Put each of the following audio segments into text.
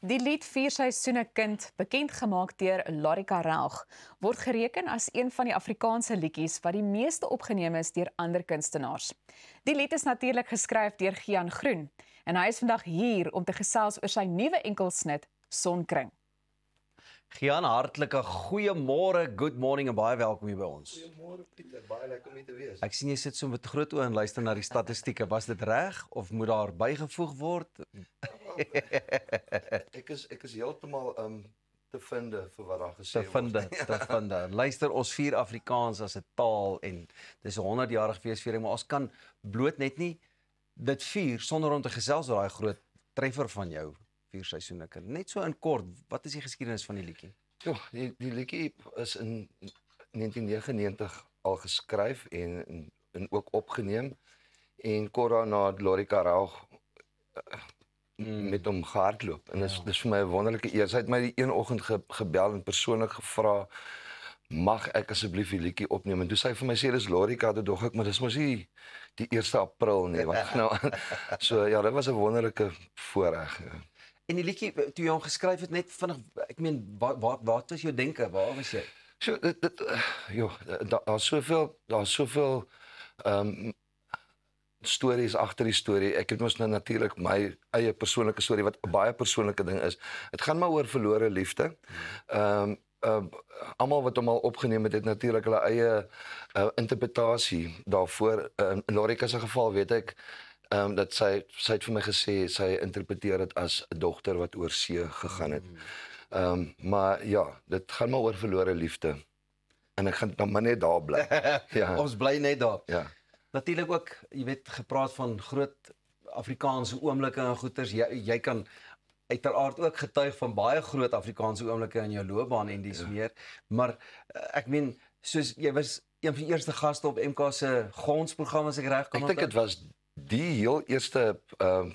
Die lied Vier Seisoene Kind, bekend gemaak deur Larika Raug, word gereken as een van die Afrikaanse liedjies wat die meeste opgeneem is deur ander kunstenaars. Die lied is natuurlik geskryf deur Gian Groen en hy is vandag hier om te gesels oor sy nuwe enkelsnit Sonkring. Gian, hartlike goeiemôre, good morning en baie welkom hier by ons. Goeiemôre Pieter, baie lekker om hier te wees. Ek sien jy sit so met groot oë en luister na die statistieke. Was dit reg of moet daar bygevoeg word? Ek is heeltemal te vinde vir wat daar gesê word. Te vind. Luister, ons vier Afrikaans as 'n taal en dis 'n 100-jarige feesviering, maar ons kan bloot net nie dit vier sonder om te gesels oor daai groot treffer van jou. Vier Seisoene Kind. Net so in kort, wat is die geskiedenis van die liedjie? Ja, die liedjie is in 1999 al geskryf en ook opgeneem en kort daarna het Larika Raug met hom gehardloop en dis vir my 'n wonderlike eer. Sy het my die een oggend gebel en persoonlik gevra, mag ek asseblief die liedjie opneem? En toe sy vir my sê dis Larika, toe dog ek, maar dis mos nie die 1 April nie, wat nou aan. So ja, dit was 'n wonderlike voorreg. Ja. En die liedjie, toe jy hom geskryf het, net vinnig, ek meen, wat was jou denke? Waar was jy? So, daar's soveel stories agter die storie. Ek het mos nou natuurlik my eie persoonlike storie wat 'n baie persoonlike ding is. Dit gaan maar oor verlore liefde. Almal wat hom al opgeneem het natuurlik hulle eie interpretasie daarvoor. In Larika se geval weet ek dat sy het vir my gesê sy interpreteer dit as 'n dogter wat oor see gegaan het. Maar ja, dit gaan maar oor verlore liefde. En ek gaan dan maar net daar bly. Ja. Ons bly net daar. Ja. Natuurlik ook, jy weet, gepraat van groot Afrikaanse oomblikke en goeters. Jy kan uiteraard ook getuig van baie groot Afrikaanse oomblikke in jou loopbaan en dis meer. Maar ek meen, soos jy was een van die eerste gaste op MK se Gonsprogram, as ek reg kan onthou. Ek dink dit was die heel eerste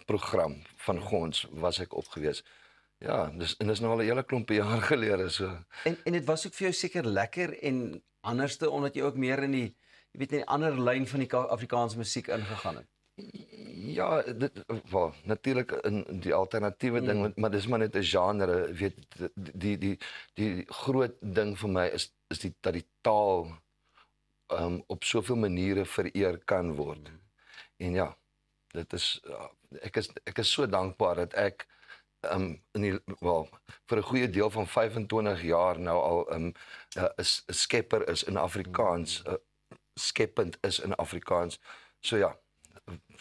program van Gons was ek op gewees. Ja, dis nou al 'n hele klompe jaar gelede so. En dit was ook vir jou seker lekker en anderste omdat jy ook meer in die, jy weet, in die ander lyn van die Afrikaanse musiek ingegaan het. Ja, natuurlik in die alternatiewe ding, maar dis maar net 'n genre, weet die groot ding vir my is dat die taal op soveel maniere vereer kan word. En ja, dit is ek is so dankbaar dat ek vir 'n goeie deel van 25 jaar nou al 'n skepper is in Afrikaans, skepend is in Afrikaans. So ja,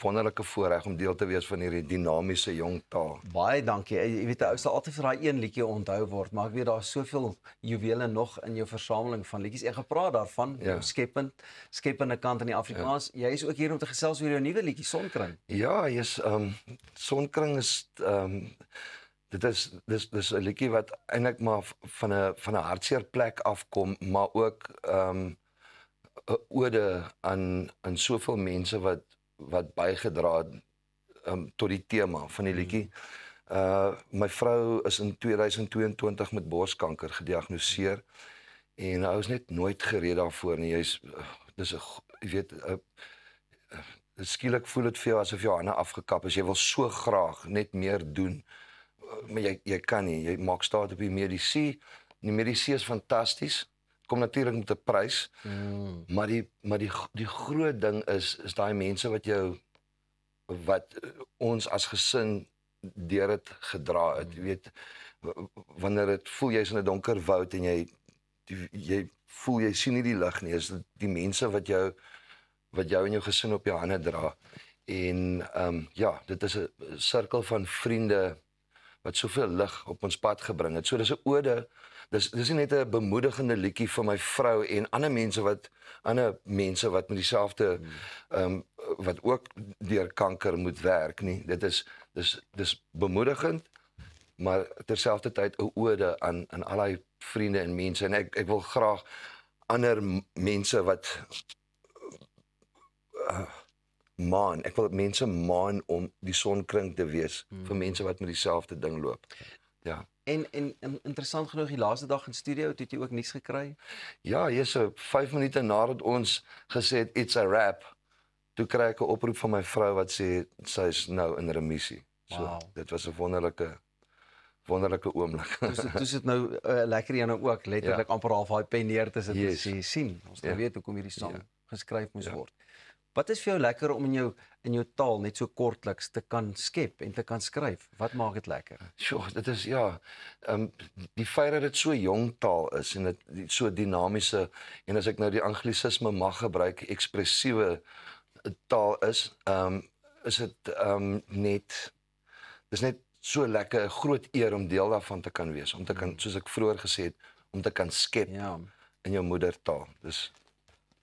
wonderlike voorreg om deel te wees van hierdie dinamiese jong taal. Baie dankie. Jy weet, ou sal altyd vir daai een liedjie onthou word, maar ek weet daar's soveel juwele nog in jou versameling van liedjies. En gepraat daarvan, jou skepende kant in die Afrikaans. Ja. Jy is ook hier om te gesels oor jou nuwe liedjie Sonkring. Ja, Sonkring is dis 'n liedjie wat eintlik maar van 'n hartseer plek afkom, maar ook 'n ode aan soveel mense wat bygedra het tot die tema van die liedjie. My vrou is in 2022 met borskanker gediagnoseer en hy was net nooit gereed daarvoor nie. Jy weet, skielik voel dit vir jou asof jou hande afgekap is. Jy wil so graag net meer doen, maar jy kan nie. Jy maak staat op die medisyne. Die medisyne is fantasties. Kom natuurlik met 'n prys. Maar die groot ding is daai mense wat ons as gesin deur dit gedra het. Jy weet, wanneer dit voel jy's in 'n donker woud en jy voel jy sien nie die lig nie, is dit die mense wat jou en jou gesin op jou hande dra. En ja, dit is 'n sirkel van vriende wat soveel lig op ons pad gebring het. So dis 'n ode. Dis nie net 'n bemoedigende liedjie vir my vrou en ander mense wat met dieselfde wat ook deur kanker moet werk nie. Dit is bemoedigend, maar terselfdertyd 'n ode aan al daai vriende en mense. En ek wil graag ander mense wat ek wil mense maan om die Sonkring te wees vir mense wat met dieselfde ding loop. Ja. En interessant genoeg, die laaste dag in studio, het jy ook nuus gekry? Ja, so 5 minute nadat ons gesê het, it's a wrap, toe kry ek 'n oproep van my vrou wat sê, sy is nou in remissie. So, dit was 'n wonderlike oomblik. Dis dit nou lekker een ook letterlik amper half daai pen neer te sit en Yes. sê sien, ons nou Ja. weet hoekom hierdie sang Ja. geskryf moes Ja. word. Wat is vir jou lekker om in jou taal net so kortliks te kan skep en te kan skryf? Wat maak dit lekker? Sjoe, dit is die feit dat dit so jong taal is en dit so dinamiese en as ek nou die anglisisme mag gebruik, ekspressiewe taal is dit net dis net so lekker 'n groot eer om deel daarvan te kan wees, om te kan soos ek vroeër gesê het, om te kan skep Ja. in jou moedertaal. Dis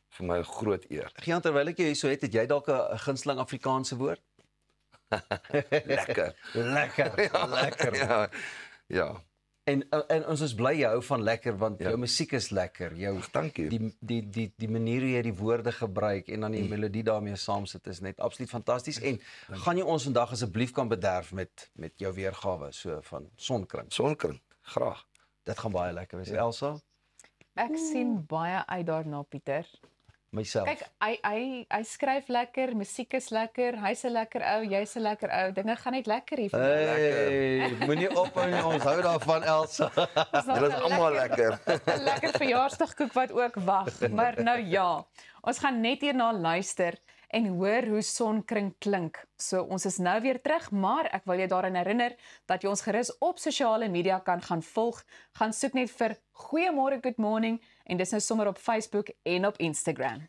vir my 'n groot eer. Gian, terwyl ek jou hier so het jy dalk 'n gunsteling Afrikaanse woord? Lekker. Lekker. Ja. Ja. En ons is bly jy hou van lekker want Ja. jou musiek is lekker. Jou Dankie. die manier hoe jy die woorde gebruik en dan die melodie daarmee saamsit is net absoluut fantasties. En gaan jy ons vandag asseblief kan bederf met jou weergawe so van Sonkring. Sonkring, graag. Dit gaan baie lekker wees. Elsa, Ek sien baie uit daarna, Pieter. myself. Kyk, hy skryf lekker, musiek is lekker, hy's 'n lekker ou, jy's 'n lekker ou. Dinge gaan net lekker hier vandag. Hey, moenie ophou nie, ons hou daarvan Elsa. Dit is almal lekker. 'n lekker verjaarsdagkoek wat ook wag. Maar nou ja, ons gaan net hierna luister en hoor hoe Sonkring klink. So ons is nou weer terug, maar ek wil jou daaraan herinner dat jy ons gerus op sosiale media kan gaan volg. Gaan soek net vir Goeiemôre Good Morning en dis nou sommer op Facebook en op Instagram.